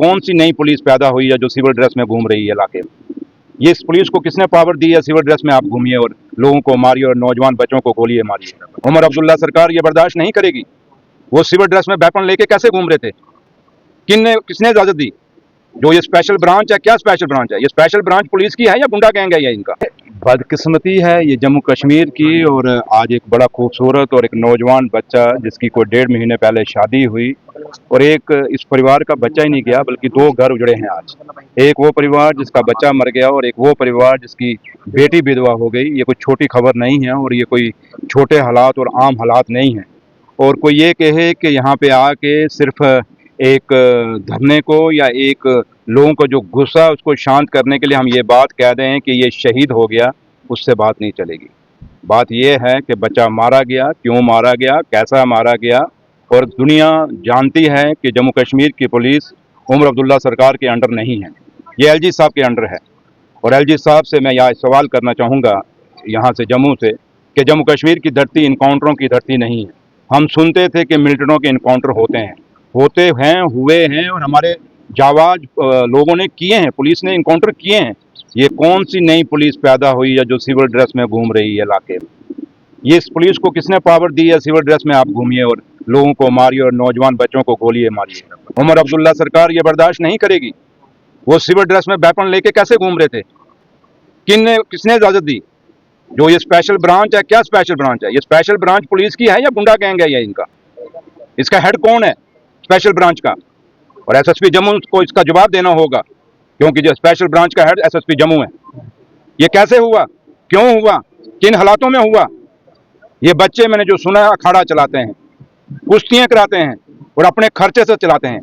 कौन सी नई पुलिस पैदा हुई है जो सिविल ड्रेस में घूम रही है इलाके में? ये इस पुलिस को किसने पावर दी है सिविल ड्रेस में आप घूमिए और लोगों को मारिए और नौजवान बच्चों को गोलियां मारिए? उमर अब्दुल्ला सरकार ये बर्दाश्त नहीं करेगी। वो सिविल ड्रेस में वेपन लेके कैसे घूम रहे थे? किसने इजाजत दी? जो ये स्पेशल ब्रांच है, क्या स्पेशल ब्रांच है? ये स्पेशल ब्रांच पुलिस की है या गुंडा गैंग है? ये इनका बदकिस्मती है ये जम्मू कश्मीर की। और आज एक बड़ा खूबसूरत और एक नौजवान बच्चा जिसकी कोई 1.5 महीने पहले शादी हुई, और एक इस परिवार का बच्चा ही नहीं गया बल्कि 2 घर उजड़े हैं आज। एक वो परिवार जिसका बच्चा मर गया और एक वो परिवार जिसकी बेटी विधवा हो गई। ये कोई छोटी खबर नहीं है और ये कोई छोटे हालात और आम हालात नहीं है। और कोई ये कहे कि यहाँ पे आके सिर्फ एक धरने को या एक लोगों को जो गुस्सा उसको शांत करने के लिए हम ये बात कह दें कि ये शहीद हो गया, उससे बात नहीं चलेगी। बात ये है कि बच्चा मारा गया, क्यों मारा गया, कैसा मारा गया, और दुनिया जानती है कि जम्मू कश्मीर की पुलिस उमर अब्दुल्ला सरकार के अंडर नहीं है, ये एलजी साहब के अंडर है। और एलजी साहब से मैं यह सवाल करना चाहूँगा यहाँ से जम्मू से कि जम्मू कश्मीर की धरती इनकाउंटरों की धरती नहीं है। हम सुनते थे कि मिलिटेंटों के इनकाउंटर होते हैं, हुए हैं, और हमारे जाबाज लोगों ने किए हैं, पुलिस ने इनकाउंटर किए हैं। ये कौन सी नई पुलिस पैदा हुई है जो सिविल ड्रेस में घूम रही है इलाके में? ये इस पुलिस को किसने पावर दी है सिविल ड्रेस में आप घूमिए और लोगों को मारिए और नौजवान बच्चों को गोलियां मारिए? उमर अब्दुल्ला सरकार ये बर्दाश्त नहीं करेगी। वो सिविल ड्रेस में वेपन लेके कैसे घूम रहे थे? किसने इजाजत दी? जो ये स्पेशल ब्रांच है, क्या स्पेशल ब्रांच है? ये स्पेशल ब्रांच पुलिस की है या गुंडा गैंग है? ये इनका इसका हेड कौन है स्पेशल ब्रांच का? और एसएसपी जम्मू को इसका जवाब देना होगा, क्योंकि जो स्पेशल ब्रांच का हेड एसएसपी जम्मू है। ये कैसे हुआ, क्यों हुआ, किन हालातों में हुआ? ये बच्चे मैंने जो सुना है अखाड़ा चलाते हैं, कुश्तियां कराते हैं और अपने खर्चे से चलाते हैं।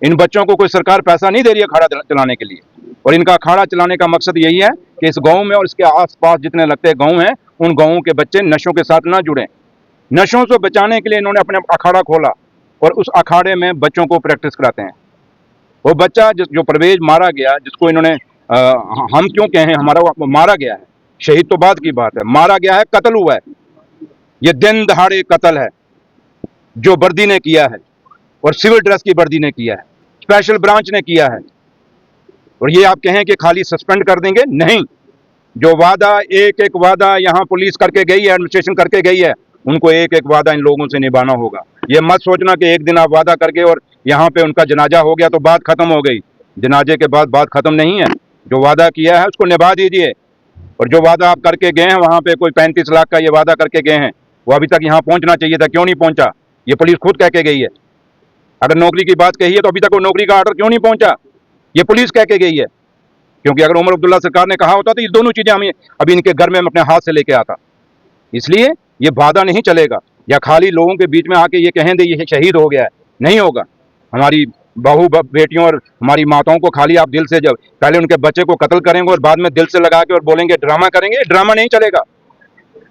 इन बच्चों को कोई सरकार पैसा नहीं दे रही है अखाड़ा चलाने के लिए, और इनका अखाड़ा चलाने का मकसद यही है कि इस गांव में और इसके आसपास जितने लगते गांव हैं उन गांवों के बच्चे नशों के साथ ना जुड़ें। नशों से बचाने के लिए इन्होंने अपने अखाड़ा खोला और उस अखाड़े में बच्चों को प्रैक्टिस कराते हैं। वो बच्चा जो परवेज मारा गया, जिसको इन्होंने हम क्यों कहें, हमारा मारा गया है, शहीद तो बाद की बात है, मारा गया है, कत्ल हुआ है। ये दिन दहाड़े कत्ल है जो वर्दी ने किया है, और सिविल ड्रेस की वर्दी ने किया है, स्पेशल ब्रांच ने किया है। और ये आप कहें कि खाली सस्पेंड कर देंगे, नहीं। जो वादा एक एक वादा यहाँ पुलिस करके गई है, एडमिनिस्ट्रेशन करके गई है, उनको एक एक वादा इन लोगों से निभाना होगा। ये मत सोचना कि एक दिन आप वादा करके और यहाँ पे उनका जनाजा हो गया तो बात खत्म हो गई। जनाजे के बाद बात खत्म नहीं है। जो वादा किया है उसको निभा दीजिए। और जो वादा आप करके गए हैं, वहाँ पे कोई 35 लाख का ये वादा करके गए हैं, वो अभी तक यहाँ पहुँचना चाहिए था, क्यों नहीं पहुँचा? ये पुलिस खुद कह के गई है। अगर नौकरी की बात कही है तो अभी तक वो नौकरी का ऑर्डर क्यों नहीं पहुँचा? ये पुलिस कह के गई है। क्योंकि अगर उमर अब्दुल्ला सरकार ने कहा होता तो ये दोनों चीज़ें हमें अभी इनके घर में अपने हाथ से लेके आता। इसलिए ये वादा नहीं चलेगा, या खाली लोगों के बीच में आके ये कहें दे ये शहीद हो गया है, नहीं होगा। हमारी बहू बेटियों और हमारी माताओं को खाली आप दिल से, जब पहले उनके बच्चे को कत्ल करेंगे और बाद में दिल से लगा के और बोलेंगे ड्रामा करेंगे, ड्रामा नहीं चलेगा।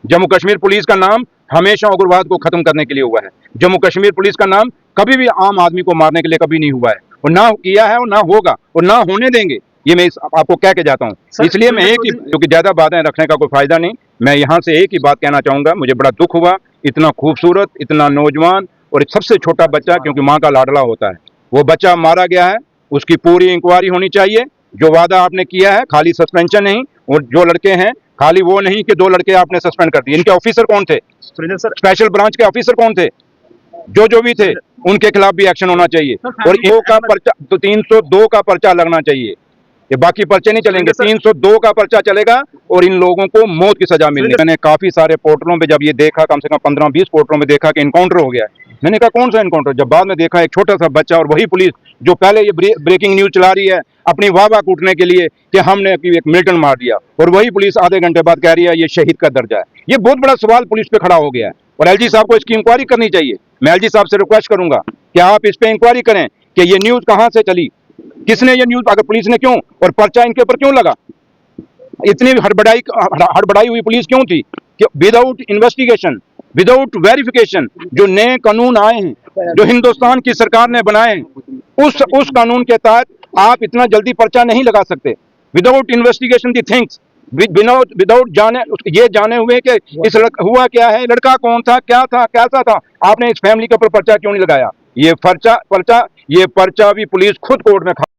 जम्मू कश्मीर पुलिस का नाम हमेशा उग्रवाद को खत्म करने के लिए हुआ है। जम्मू कश्मीर पुलिस का नाम कभी भी आम आदमी को मारने के लिए कभी नहीं हुआ है, और ना किया है और ना होगा और ना होने देंगे। ये मैं आपको कह के जाता हूँ। इसलिए मैं एक ही, क्योंकि ज्यादा बातें रखने का कोई फायदा नहीं, मैं यहाँ से एक ही बात कहना चाहूंगा। मुझे बड़ा दुख हुआ, इतना खूबसूरत, इतना नौजवान और एक सबसे छोटा बच्चा, क्योंकि माँ का लाडला होता है, वो बच्चा मारा गया है। उसकी पूरी इंक्वायरी होनी चाहिए। जो वादा आपने किया है, खाली सस्पेंशन नहीं, और जो लड़के हैं खाली वो नहीं कि 2 लड़के आपने सस्पेंड कर दिए। इनके ऑफिसर कौन थे? स्पेशल ब्रांच के ऑफिसर कौन थे? जो भी थे उनके खिलाफ भी एक्शन होना चाहिए। और 2 का पर्चा, तो 302 का पर्चा लगना चाहिए। ये बाकी पर्चे नहीं चलेंगे, 302 का पर्चा चलेगा और इन लोगों को मौत की सजा मिलेगी। मैंने काफी सारे पोर्टलों पे जब ये देखा, कम से कम 15-20 पोर्टलों में देखा कि इनकाउंटर हो गया है। मैंने कहा कौन सा इनकाउंटर? जब बाद में देखा एक छोटा सा बच्चा, और वही पुलिस जो पहले ये ब्रेकिंग न्यूज चला रही है अपनी वाह कूटने के लिए कि हमने एक मिलिटेंट मार दिया, और वही पुलिस आधे घंटे बाद कह रही है ये शहीद का दर्जा है। ये बहुत बड़ा सवाल पुलिस पे खड़ा हो गया है, और एलजी साहब को इसकी इंक्वायरी करनी चाहिए। मैं एलजी साहब से रिक्वेस्ट करूंगा कि आप इस पे इंक्वायरी करें कि ये न्यूज कहाँ से चली, किसने ये न्यूज, अगर पुलिस ने क्यों, और पर्चा इनके ऊपर क्यों लगा? इतनी हड़बड़ाई हुई पुलिस क्यों थी कि विदाउट इन्वेस्टिगेशन, विदाउट वेरिफिकेशन जो नए कानून आए हैं, जो हिंदुस्तान की सरकार ने बनाए हैं, उस कानून के तहत आप इतना जल्दी पर्चा नहीं लगा सकते। Without investigation the things, without जाने हुए कि इस हुआ क्या है, लड़का कौन था, क्या था, कैसा था, आपने इस फैमिली के ऊपर पर्चा क्यों नहीं लगाया? ये पर्चा भी पुलिस खुद कोर्ट में